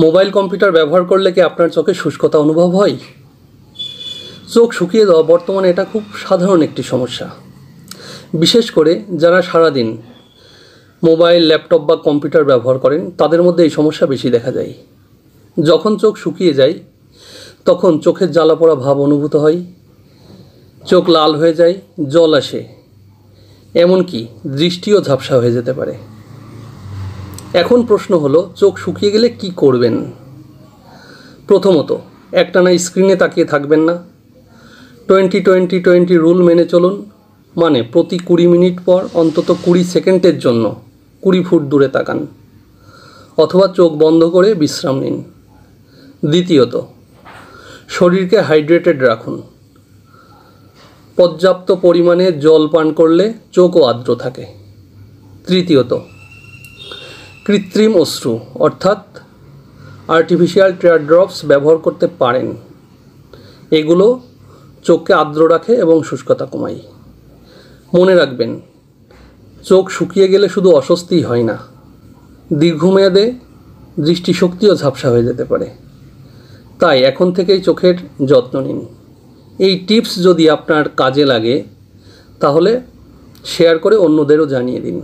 Mobile computer ব্যবহার করলে কি আপনার চোখে শুষ্কতা অনুভব হয়? চোখ শুকিয়ে যাওয়া বর্তমানে এটা খুব সাধারণ একটি সমস্যা। বিশেষ করে যারা সারাদিন মোবাইল, ল্যাপটপ বা কম্পিউটার ব্যবহার করেন তাদের মধ্যে এই সমস্যা বেশি দেখা যায়। যখন চোখ শুকিয়ে যায় তখন চোখের জ্বালা পোড়া ভাব অনুভূত হয়, চোখ লাল হয়ে যায়, জল আসে, এমনকি দৃষ্টিও ঝাপসা হয়ে যেতে পারে। এখন প্রশ্ন হলো, চোখ শুকিয়ে গেলে কি করবেন? প্রথমত, একটানা স্ক্রিনে তাকিয়ে থাকবেন না। 20-20-20 রুল মেনে চলুন। মানে প্রতি 20 মিনিট পর অন্তত 20 সেকেন্ডের জন্য 20 ফুট দূরে তাকান, অথবা চোখ বন্ধ করে বিশ্রাম নিন। দ্বিতীয়ত, শরীরকে হাইড্রেটেড রাখুন। পর্যাপ্ত পরিমাণে জল পান করলে চোখও আর্দ্র থাকে। তৃতীয়ত, কৃত্রিম অশ্রু অর্থাৎ আর্টিফিশিয়াল টিয়ার ড্রপস ব্যবহার করতে পারেন। এগুলো চোখকে আর্দ্র রাখে এবং শুষ্কতা কমায়। মনে রাখবেন, চোখ শুকিয়ে গেলে শুধু অস্বস্তিই হয় না, দীর্ঘমেয়াদে দৃষ্টিশক্তিও ঝাপসা হয়ে যেতে পারে। তাই এখন থেকেই চোখের যত্ন নিন। এই টিপস যদি আপনার কাজে লাগে তাহলে শেয়ার করে অন্যদেরও জানিয়ে দিন।